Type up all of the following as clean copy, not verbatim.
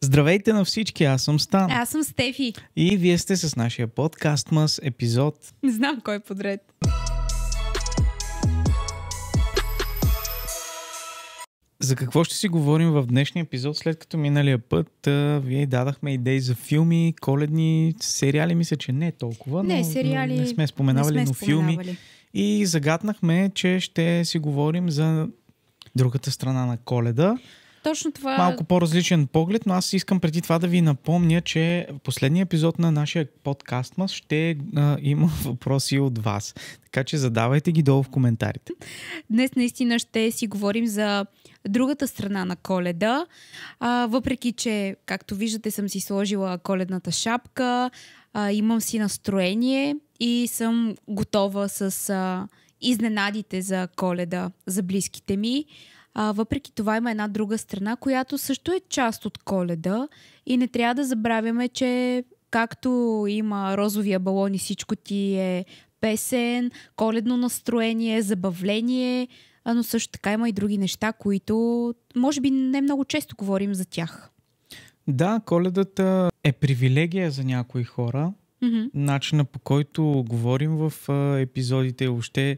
Здравейте на всички, аз съм Стан. Аз съм Стефи. И вие сте с нашия подкаст Мъс епизод. Не знам кой е подред. За какво ще си говорим в днешния епизод, след като миналия път вие дадахме идеи за филми, коледни сериали, мисля, че не толкова, не, сериали, но не сме споменавали, но филми. И загатнахме, че ще си говорим за другата страна на Коледа. Точно това. Малко по-различен поглед, но аз искам преди това да ви напомня, че в последния епизод на нашия подкаст ще има въпроси от вас. Така че задавайте ги долу в коментарите. Днес наистина ще си говорим за другата страна на Коледа. Въпреки, че, както виждате, съм си сложила коледната шапка, имам си настроение и съм готова с изненадите за Коледа за близките ми. Въпреки това има една друга страна, която също е част от Коледа и не трябва да забравяме, че както има розовия балон и всичко ти е песен, коледно настроение, забавление, но също така има и други неща, които може би не много често говорим за тях. Да, Коледата е привилегия за някои хора. Mm-hmm. Начина, по който говорим в епизодите, въобще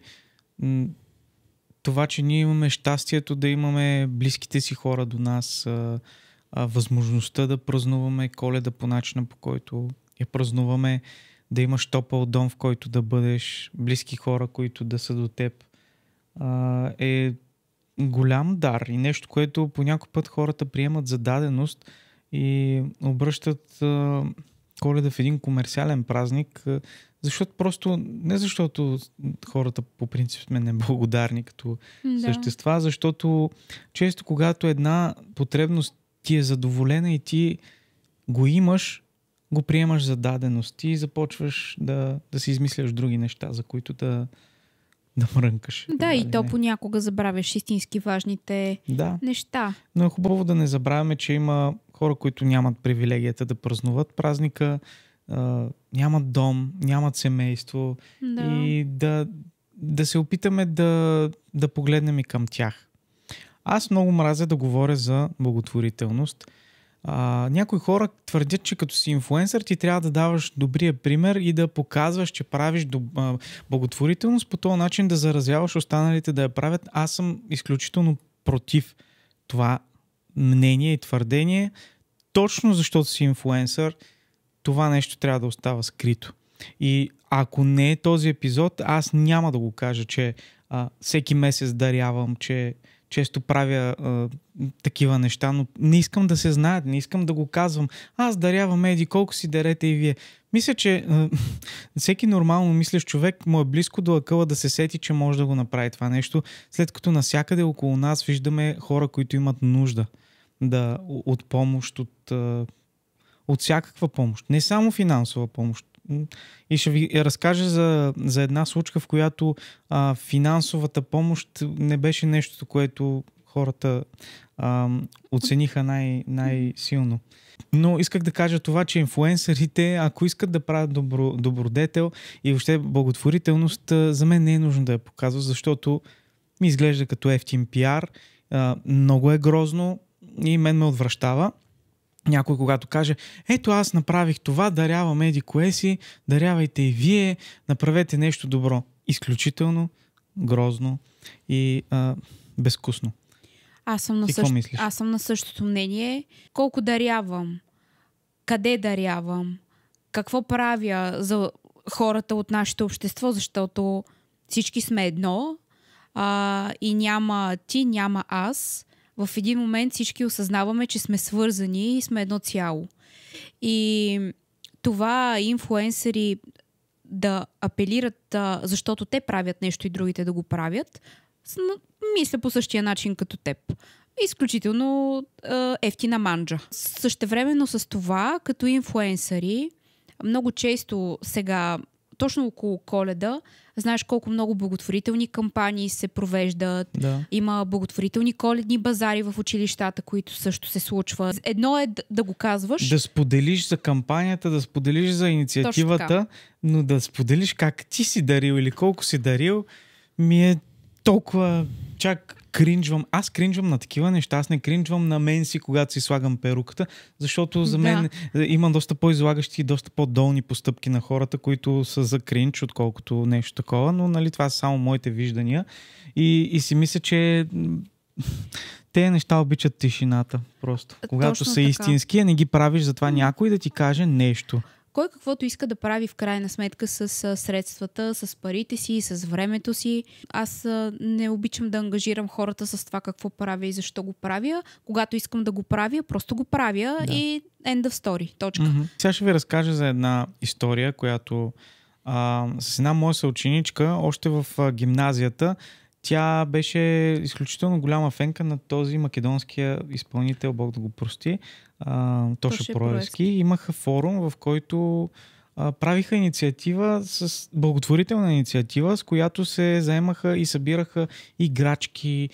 това, че ние имаме щастието да имаме близките си хора до нас, възможността да празнуваме Коледа по начина, по който я празнуваме, да имаш топъл дом, в който да бъдеш, близки хора, които да са до теб, е голям дар и нещо, което по някой път хората приемат за даденост и обръщат Коледа в един комерциален празник, защото просто, не защото хората по принцип сме неблагодарни като същества, защото често когато една потребност ти е задоволена и ти го имаш, го приемаш за даденост и започваш да си измисляш други неща, за които да мрънкаш. Да, и то понякога забравяш истински важните неща. Но е хубаво да не забравяме, че има хора, които нямат привилегията да празнуват празника, нямат дом, нямат семейство и да се опитаме да погледнем и към тях. Аз много мразя да говоря за благотворителност. Някои хора твърдят, че като си инфлуенсър ти трябва да даваш добрия пример и да показваш, че правиш благотворителност, по този начин да заразяваш останалите да я правят. Аз съм изключително против това мнение и твърдение. Точно защото си инфлуенсър, това нещо трябва да остава скрито. И ако не е този епизод, аз няма да го кажа, че всеки месец дарявам, че често правя такива неща, но не искам да се знаят, не искам да го казвам. Аз дарявам, еди, колко си дарете и вие. Мисля, че всеки нормално мислещ човек му е близко до акъла да се сети, че може да го направи това нещо, след като навсякъде около нас виждаме хора, които имат нужда от помощ, от всякаква помощ. Не само финансова помощ. И ще ви разкажа за една случка, в която финансовата помощ не беше нещото, което хората оцениха най-силно. Но исках да кажа това, че инфлуенсърите, ако искат да правят добродетел и въобще благотворителност, за мен не е нужно да я показва, защото ми изглежда като ефтин пиар. Много е грозно и мен ме отвращава. Някой когато каже, ето аз направих това, дарявам еди кое си, дарявайте и вие, направете нещо добро. Изключително грозно и безвкусно. Аз съм на същото мнение. Колко дарявам, къде дарявам, какво правя за хората от нашето общество, защото всички сме едно и няма ти, няма аз. В един момент всички осъзнаваме, че сме свързани и сме едно цяло. И това инфлуенсъри да апелират, защото те правят нещо и другите да го правят, мисля по същия начин като теб. Изключително ефтина манджа. Същевременно с това, като инфлуенсъри, много често сега, точно около Коледа, знаеш колко много благотворителни кампании се провеждат. Да. Има благотворителни коледни базари в училищата, които също се случват. Едно е да го казваш. Да споделиш за кампанията, да споделиш за инициативата, но да споделиш как ти си дарил или колко си дарил, ми е толкова чак кринжвам. Аз кринжвам на такива неща. Аз не кринжвам на мен си, когато си слагам перуката, защото за мен има доста по-излагащи и доста по-долни постъпки на хората, които са за кринж, отколкото нещо такова, но нали, това са само моите виждания. И си мисля, че те неща обичат тишината просто. Когато са истински, не ги правиш за това някой да ти каже нещо. Кой каквото иска да прави в крайна сметка с средствата, с парите си, с времето си. Аз не обичам да ангажирам хората с това какво правя и защо го правя. Когато искам да го правя, просто го правя и end of story. Точка. Сега ще ви разкажа за една история, която с една моя съученичка, още в гимназията, тя беше изключително голяма фенка на този македонския изпълнител, Бог да го прости, Тоша Проевски. Имаха форум, в който правиха инициатива, благотворителна инициатива, с която се заемаха и събираха играчки,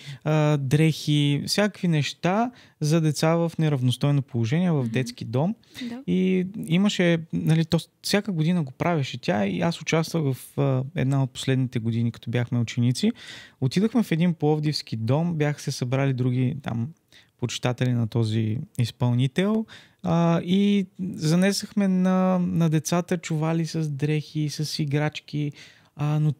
дрехи, всякакви неща за деца в неравностойно положение в детски дом. Да. И имаше, нали, всяка година го правеше тя и аз участвах в една от последните години, като бяхме ученици. Отидахме в един пловдивски дом, бяха се събрали други там почитатели на този изпълнител и занесахме на децата чували с дрехи, с играчки, но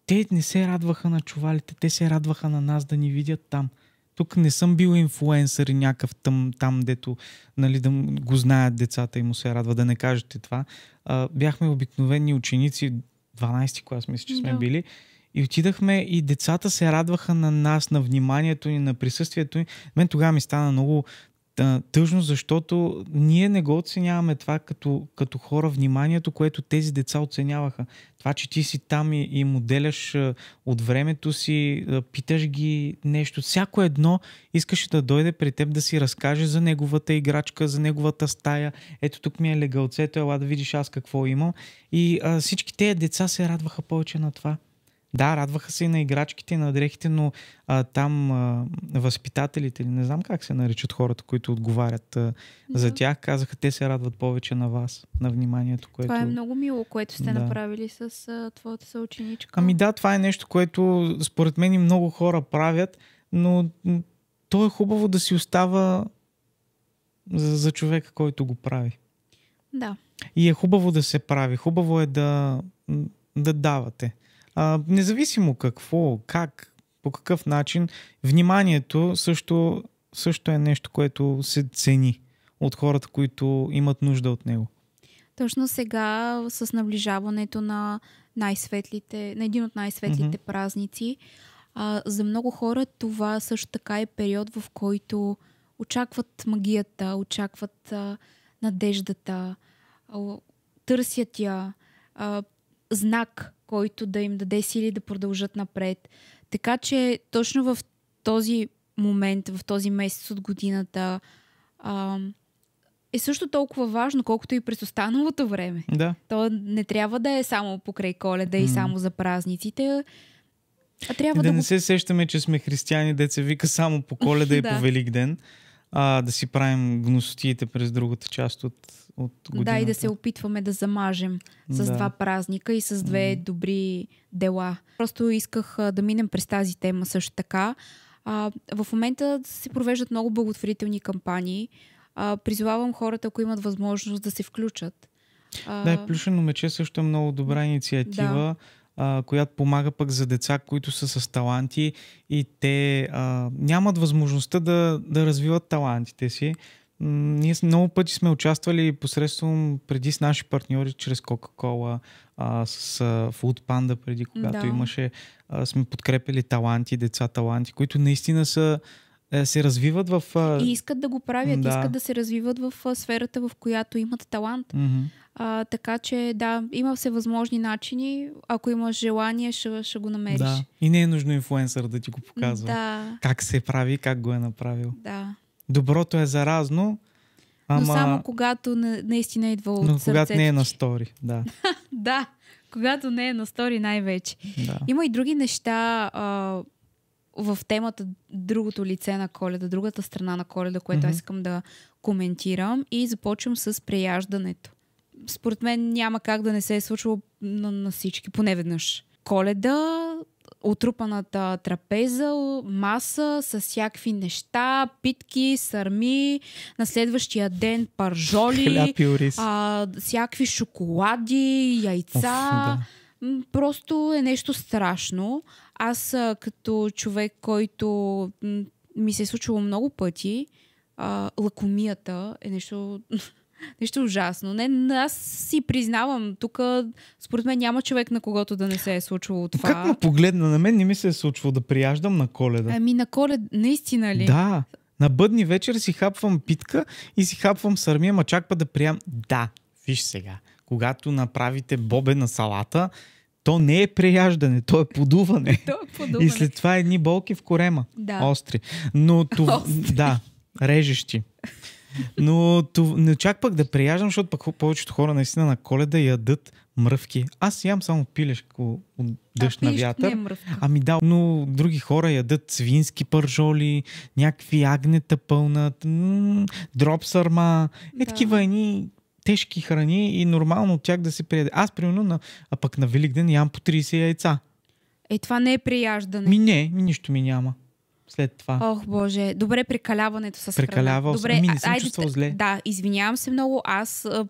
те не се радваха на чувалите, те се радваха на нас да ни видят там. Тук не съм бил инфлуенсър и някакъв там, дето нали, да го знаят децата и му се радва, да не кажете това. Бяхме обикновени ученици, 12 клас мисля, че сме били. И отидахме и децата се радваха на нас, на вниманието ни, на присъствието ни. Мен тогава ми стана много тъжно, защото ние не го оценяваме това като хора, вниманието, което тези деца оценяваха. Това, че ти си там и му деляш от времето си, питаш ги нещо. Всяко едно искаше да дойде при теб да си разкаже за неговата играчка, за неговата стая. Ето тук ми е легалцето, ела да видиш аз какво имам. И всички тези деца се радваха повече на това. Да, радваха се и на играчките, и на дрехите, но там възпитателите, не знам как се наричат хората, които отговарят за тях, казаха, те се радват повече на вас, на вниманието, което... Това е много мило, което сте направили с твоята съученичка. Ами да, това е нещо, което според мен и много хора правят, но то е хубаво да си остава за човека, който го прави. Да. И е хубаво да се прави, хубаво е да давате. Независимо какво, как, по какъв начин, вниманието също е нещо, което се цени от хората, които имат нужда от него. Точно сега, с наближаването на един от най-светлите празници, за много хора това също така е период, в който очакват магията, очакват надеждата, търсят я, знак, който да им даде сили да продължат напред. Така че точно в този момент, в този месец от годината е също толкова важно, колкото и през останалото време. Да. То не трябва да е само покрай Коледа и само за празниците, а трябва да не се сещаме, че сме християни, де се вика само по Коледа и по Великден, да си правим гнусотиите през другата част от годината. Да, и да се опитваме да замажем с два празника и с две добри дела. Просто исках да минем през тази тема също така. В момента се провеждат много благотворителни кампании. Призовавам хората, ако имат възможност, да се включат. Да, Плюшено мече също е много добра инициатива, която помага пък за деца, които са с таланти и те нямат възможността да развиват талантите си. Ние много пъти сме участвали посредством преди с наши партньори, чрез Кока-Кола, с Food Panda преди, когато имаше, сме подкрепили таланти, деца таланти, които наистина се развиват в... И искат да го правят, искат да се развиват в сферата, в която имат талант. Така че има всевъзможни начини. Ако имаш желание, ще го намериш. Да. И не е нужно инфлуенсър да ти го показва. Как се прави, как го е направил. Да. Доброто е заразно, но само когато наистина идва от сърцето. Но когато не е на стори, да. Да, когато не е на стори най-вече. Да. Има и други неща в темата другото лице на Коледа, другата страна на Коледа, което аз искам да коментирам, и започвам с преяждането. Според мен няма как да не се е случвало на всички, поне веднъж. Коледа отрупаната трапеза, маса с всякакви неща, питки, сърми, на следващия ден пържоли, всякакви шоколади, яйца. Просто е нещо страшно. Аз като човек, който ми се е случило много пъти, лакомията е нещо ужасно. Аз си признавам, тук според мен няма човек, на когото да не се е случвало това. Как ме погледна? На мен не ми се е случвало да прияждам на Коледа. На Коледа, наистина ли? Да. На бъдни вечер си хапвам питка и си хапвам сърми, ама чак па да приям. Да, виж сега. Когато направите бобена салата, то не е преяждане, то е подуване. И след това едни болки в корема. Да. Остри. Но това... Да, режещи. Но не чак пък да преяждам, защото пък повечето хора наистина на Коледа ядат мръвки. Аз ям само пилешко от дъжд на вятър. Да, но други хора ядат свински пържоли, някакви агнета пълнат, дроб сърма, такива едни тежки храни и нормално от тях да се приеде. Аз примерно пък на Великден ям по 30 яйца. Това не е преяждане. Нищо ми няма. След това. Ох, Боже. Добре, прекаляването с храна. Добре, не съм чувствал зле. Да, извинявам се много.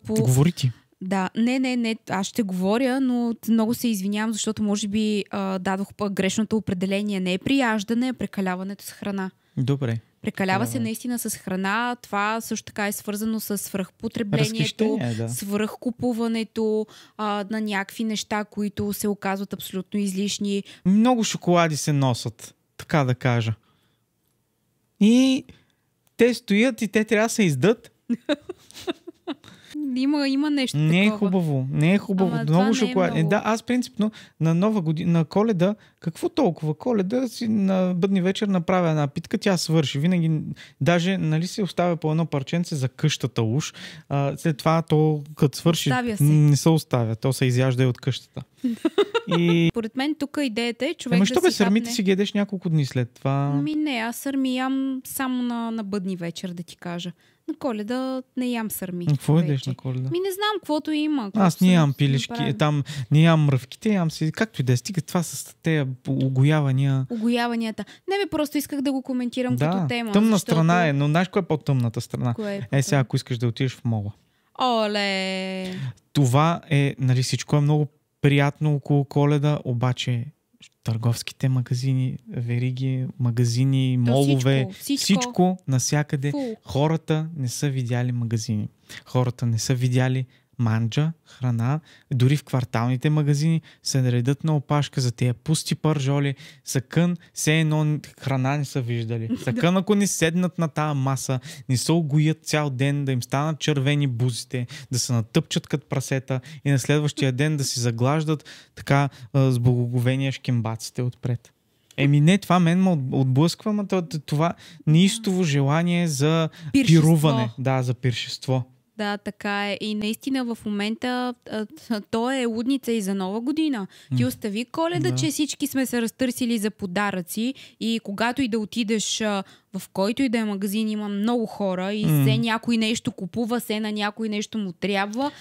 Говори ти. Да, не, аз ще говоря, но много се извинявам, защото може би дадох грешното определение. Не е прияждане, а прекаляването с храна. Добре. Прекалява се наистина с храна. Това също така е свързано с свръхпотреблението, свръхкупуването на някакви неща, които се оказват абсолютно излишни. Много шоколади се носят, така да кажа. И те стоят и те трябва да се издат. Има нещо не такова. Не е хубаво. Много шоколади. Много... Да, аз принципно на Нова година, на Коледа, какво толкова? Коледа си на бъдни вечер направя една питка, тя свърши. Винаги, даже се оставя по едно парченце за къщата уж. След това то, като свърши, не се оставя. То се изяжда и от къщата. Поред мен тук идеята е човек що бе, сърмите си ги ядеш няколко дни след това? Не, аз сърми ям само на бъдни вечер, да ти кажа. На Коледа не ям сърми. Какво ядеш на Коледа? Не знам, каквото има. Аз не ям пилешки, там не ям мръвките, ям си, както и да стига това с тези огоявания. Огояванията. Просто исках да го коментирам като тема. Тъмна страна е, но знаеш коя е по-тъмната страна? Сега, ако искаш да отидеш в мола. Оле! Това е, всичко е много приятно около Коледа, обаче търговските магазини, вериги, магазини, молове, всичко навсякъде. Хората не са видяли магазини. Хората не са видяли манджа, храна. Дори в кварталните магазини се наредят на опашка за тези пусти пържоли. Сакън, все едно храна не са виждали. Сакън, ако не седнат на тази маса, не се огоят цял ден, да им станат червени бузите, да се натъпчат като прасета и на следващия ден да си заглаждат така с благоговение шкембаците отпред. Не, това мен ме отблъсква, това неистово желание за пируване. Да, за пиршество. Да, така е. И наистина в момента то е лудница и за Нова година. Ти остави Коледа, че всички сме се разтърсили за подаръци и когато и да отидеш в който и да е магазин, има много хора и все някой нещо купува, все на някой нещо му трябва.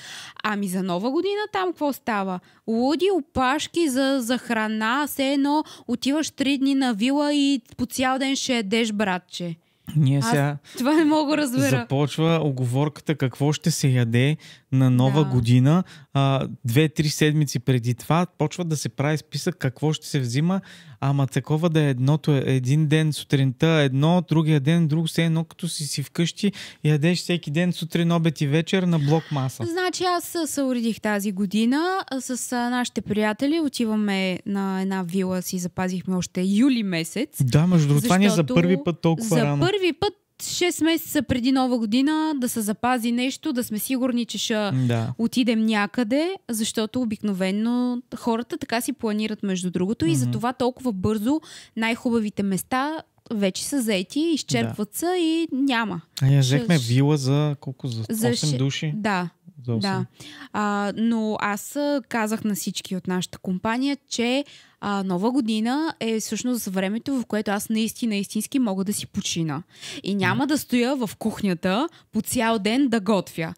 Ами за Нова година там какво става? Луди опашки за храна, все едно отиваш 3 дни на вила и по цял ден ще ядеш, братче. Ние сега това не мога да разбера. Започва оговорката какво ще се яде на Нова година. 2-3 седмици преди това почва да се прави списък какво ще се взима, ама такова да е едното един ден сутринта едно, другия ден друго, все едно като си вкъщи и ядеш всеки ден сутрин, обед и вечер на блок маса. Значи аз се уредих тази година с нашите приятели, отиваме на една вила, си запазихме още юли месец. Да, между другото това не е за първи път толкова рано. За първи път 6 месеца преди Нова година да се запази нещо, да сме сигурни, че ще отидем някъде, защото обикновено хората така си планират между другото и затова толкова бързо най-хубавите места вече са заети, изчерпват се и няма. Взехме вила за колко? За 8 души? Да. Да. Но аз казах на всички от нашата компания, че Нова година е всъщност времето, в което аз наистина истински мога да си почина. И няма да стоя в кухнята по цял ден да готвя.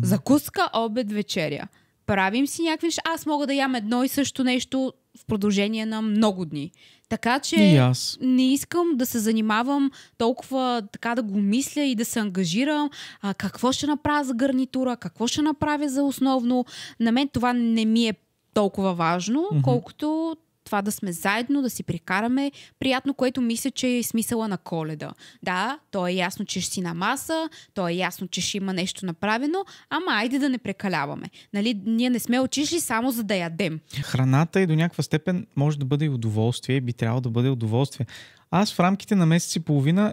Закуска, обед, вечеря. Правим си някакви неща. Аз мога да ям едно и също нещо в продължение на много дни. Така че не искам да се занимавам толкова така да го мисля и да се ангажирам. Какво ще направя за гарнитура, какво ще направя за основно. На мен това не ми е толкова важно, колкото това да сме заедно, да си прикараме приятно, което мисля, че е смисъла на Коледа. Да, то е ясно, че ще си на маса, то е ясно, че ще има нещо направено, ама айде да не прекаляваме. Нали, ние не сме отишли само за да ядем. Храната и до някаква степен може да бъде и удоволствие, би трябвало да бъде удоволствие. Аз в рамките на месец и половина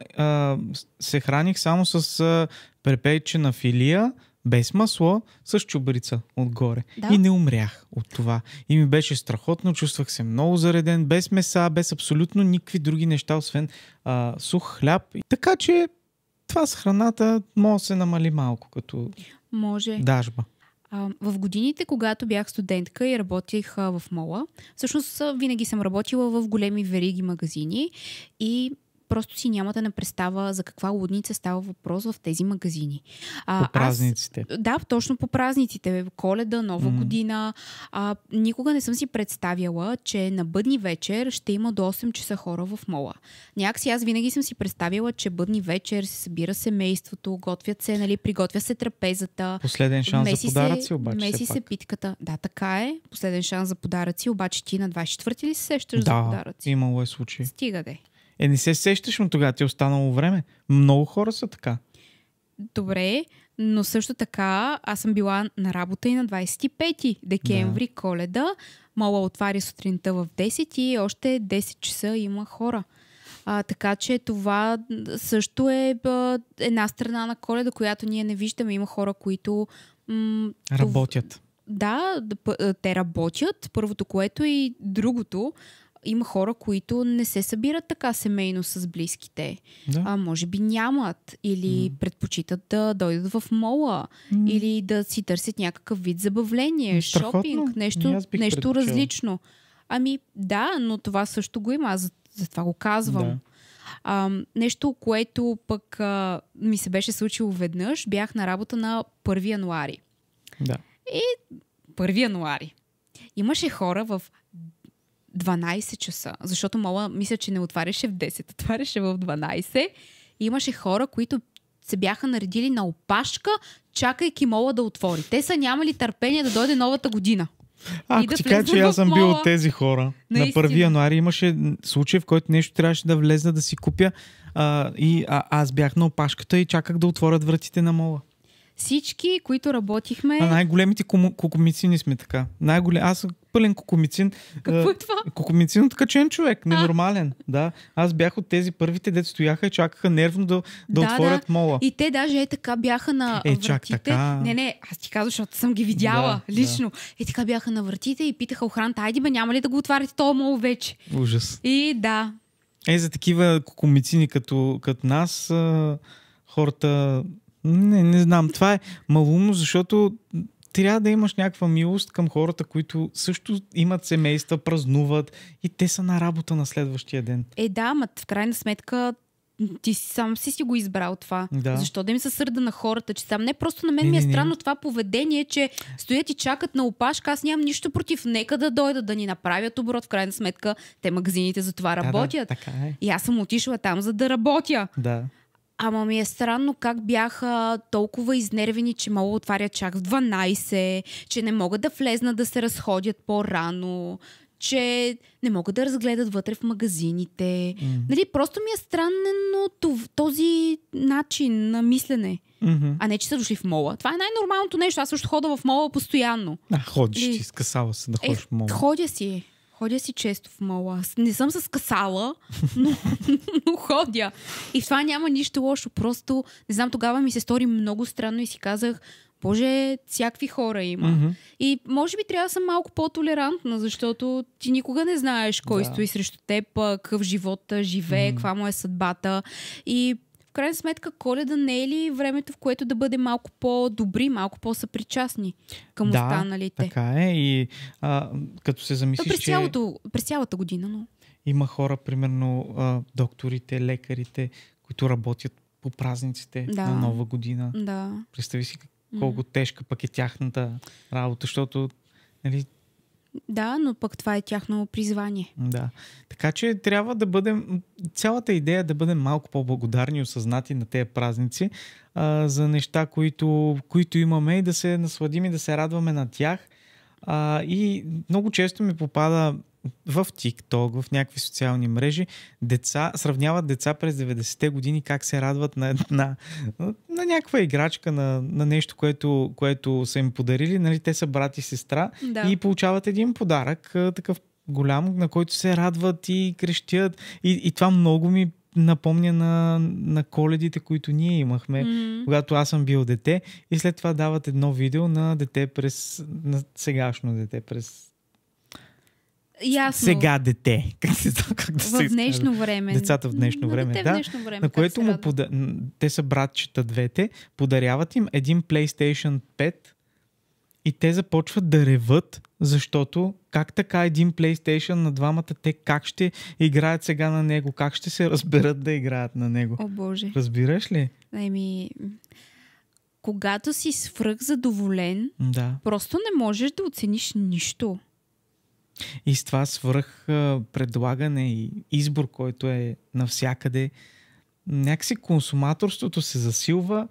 се храних само с препечена филия, без масло, с чубрица отгоре. Да. И не умрях от това. И ми беше страхотно, чувствах се много зареден, без меса, без абсолютно никакви други неща, освен сух хляб. Така че това с храната може да се намали малко, като дажба. В годините, когато бях студентка и работих в мола, всъщност винаги съм работила в големи вериги магазини и просто си нямате на представа за каква лудница става въпрос в тези магазини. По празниците. Да, точно по празниците. Коледа, Нова година. Никога не съм си представяла, че на бъдни вечер ще има до 8 часа хора в мола. Някакси аз винаги съм си представяла, че бъдни вечер се събира семейството, готвят се, нали, приготвя се трапезата. Последен шанс за подаръци обаче. Меси се питката. Да, така е. Последен шанс за подаръци, обаче ти на 24 ли се сещаш за подаръци? Да, имало е случай. Стига де. Не се сещаш, но тогава ти е останало време. Много хора са така. Добре, но също така аз съм била на работа и на 25 декември, Коледа. Мола отваря сутринта в 10 и още 10 часа има хора. Така че това също е една страна на Коледа, която ние не виждаме. Има хора, които работят. Да, те работят. Първото, което и другото. Има хора, които не се събират така семейно с близките. Да. Може би нямат. Или предпочитат да дойдат в мола. Или да си търсят някакъв вид забавление, шопинг, нещо различно. Ами да, но това също го има. Аз за това го казвам. Да. Нещо, което пък ми се беше случило веднъж. Бях на работа на 1 януари. Да. И 1 януари. Имаше хора в 12 часа, защото мола мисля, че не отваряше в 10, отваряше в 12 и имаше хора, които се бяха наредили на опашка, чакайки мола да отвори. Те са нямали търпение да дойде новата година. Ако ти кажа, че аз съм бил от тези хора. Наистина. На 1 януари имаше случай, в който нещо трябваше да влезна да си купя и аз бях на опашката и чаках да отворят вратите на мола. Всички, които работихме... най-големите кукумицини сме така. Аз съм пълен кукумицин. Какво е това? Кукумицин от качен човек. Ненормален. Да. Аз бях от тези първите, дето стояха и чакаха нервно да отворят мола. И те даже така бяха на вратите. Така. Не, аз ти казвам, защото съм ги видяла лично. Да. Така бяха на вратите и питаха охраната, айде бе, няма ли да го отваряте този мол вече? Ужас. И да. За такива кукумицини като нас, хората... Не знам. Това е малумно, защото трябва да имаш някаква милост към хората, които също имат семейства, празнуват и те са на работа на следващия ден. Да, в крайна сметка ти сам си го избрал това. Да. Защо да им се сърда на хората, че сам не просто на мен ми е странно това поведение, че стоят и чакат на опашка. Аз нямам нищо против. Нека да дойдат да ни направят оборот. В крайна сметка те магазините за това работят. Да, така е. И аз съм отишла там, за да работя. Да. Ама ми е странно как бяха толкова изнервени, че мога да отварят чак в 12, че не могат да влезнат да се разходят по-рано, че не могат да разгледат вътре в магазините. Нали, просто ми е странно този начин на мислене. А не, че са дошли в мола. Това е най-нормалното нещо. Аз също хода в мола постоянно. Ходиш ти, скъсава се да ходиш в мола. Ходя си често в мола. Не съм се скъсала, но ходя. И в това няма нищо лошо. Просто, не знам, тогава ми се стори много странно и си казах, Боже, всякакви хора има. И може би трябва да съм малко по-толерантна, защото ти никога не знаеш кой стои срещу теб, какъв живот живее, каква му е съдбата. И в крайна сметка, Коледа не е ли времето, в което да бъде малко по-добри, малко по-съпричастни към останалите? Да, така е. И като се замислиш, през цялата година, но... Има хора, примерно докторите, лекарите, които работят по празниците на Нова година. Да. Представи си колко тежка пък е тяхната работа, защото, нали, Да, но пък това е тяхно призвание. Да. Така че трябва да бъдем, цялата идея да бъдем малко по-благодарни и осъзнати на тези празници за неща, които имаме и да се насладим и да се радваме на тях. И много често ми попада в TikTok, в някакви социални мрежи, сравняват деца през 90-те години как се радват на някаква играчка, на нещо, което са им подарили. Нали, те са брат и сестра и получават един подарък, такъв голям, на който се радват и крещят. И това много ми напомня на коледите, които ние имахме, когато аз съм бил дете, и след това дават едно видео на сегашно дете през ясно. Сега дете. Как да в днешно време. Децата в днешно време, да. На което те са братчета двете, подаряват им един PlayStation 5 и те започват да реват, защото как така един PlayStation на двамата, те как ще играят сега на него, как ще се разберат да играят на него. О, Боже. Разбираш ли? Когато си свръхзадоволен, просто не можеш да оцениш нищо. И с това свръх предлагане и избор, който е навсякъде, някакси консуматорството се засилва,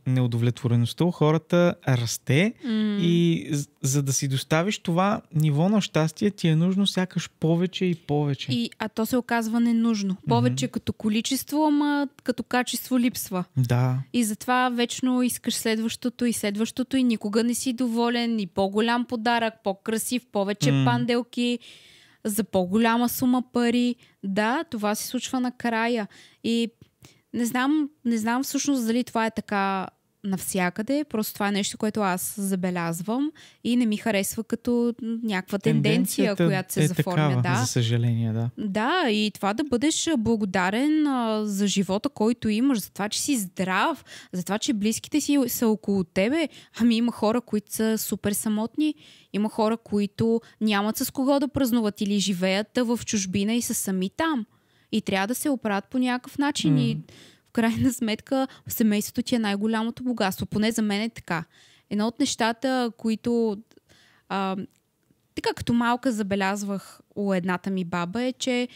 неудовлетвореността у хората расте и за да си доставиш това ниво на щастие ти е нужно сякаш повече и повече. А то се оказва ненужно. Повече като количество, ама като качество липсва. Да. И затова вечно искаш следващото и никога не си доволен, и по-голям подарък, по-красив, повече панделки, за по-голяма сума пари. Да, това се случва накрая. И не знам всъщност дали това е така навсякъде. Просто това е нещо, което аз забелязвам и не ми харесва като някаква тенденция, която се заформя. Такава, за съжаление, да. Да, и това да бъдеш благодарен за живота, който имаш, за това, че си здрав, за това, че близките си са около тебе. Има хора, които са супер самотни, има хора, които нямат с кого да празнуват или живеят в чужбина и са сами там. И трябва да се оправят по някакъв начин. И в крайна сметка семейството ти е най-голямото богатство. Поне за мен е така. Едно от нещата, които така като малка забелязвах у едната ми баба, е, че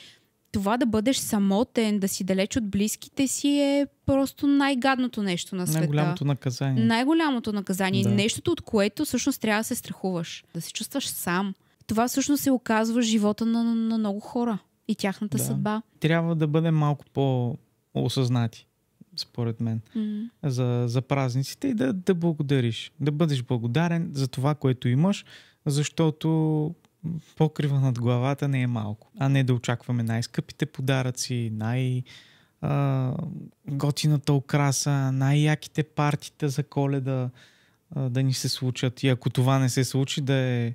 това да бъдеш самотен, да си далеч от близките си е просто най-гадното нещо на света. Най-голямото наказание. Най-голямото наказание. Да. Нещото, от което всъщност трябва да се страхуваш. Да се чувстваш сам. Това всъщност се оказва живота на много хора и тяхната съдба. Трябва да бъдем малко по-осъзнати, според мен, за празниците и да благодариш. Да бъдеш благодарен за това, което имаш, защото покрива над главата не е малко. А не да очакваме най-скъпите подаръци, готината украса, най-яките партита за Коледа да ни се случат. И ако това не се случи, да е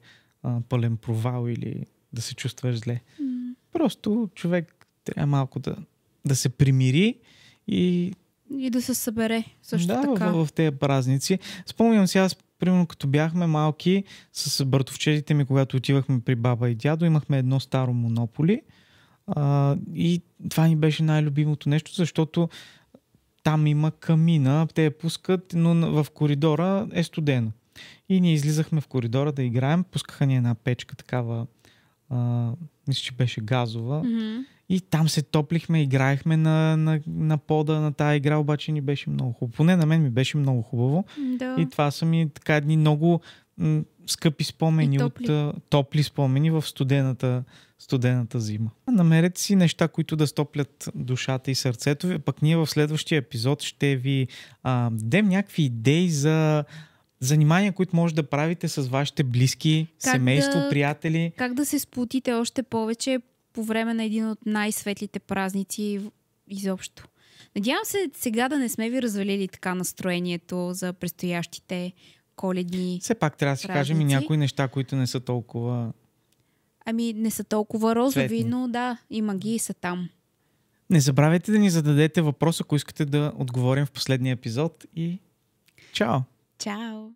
пълен провал или да се чувстваш зле. Просто човек трябва малко да се примири и да се събере също така. В тези празници. Спомням си, аз примерно като бяхме малки с братовчетите ми, когато отивахме при баба и дядо, имахме едно старо Монополи и това ни беше най-любимото нещо, защото там има камина, те я пускат, но в коридора е студено. И ние излизахме в коридора да играем, пускаха ни една печка такава, мисля, че беше газова. И там се топлихме, играехме на пода на тая игра, обаче ни беше много хубаво. Поне на мен ми беше много хубаво. Да. И това са ми така едни много скъпи спомени, топли спомени в студената зима. Намерете си неща, които да стоплят душата и сърцето ви, пък ние в следващия епизод ще ви дадем някакви идеи за занимания, които може да правите с вашите близки, семейство, приятели. Как да се сплотите още повече по време на един от най-светлите празници изобщо. Надявам се сега да не сме ви развалили така настроението за предстоящите коледни все пак трябва да си кажем и някои неща, които не са толкова не са толкова розови, цветни. Но да, и магии са там. Не забравяйте да ни зададете въпрос, ако искате да отговорим в последния епизод и чао! Чао!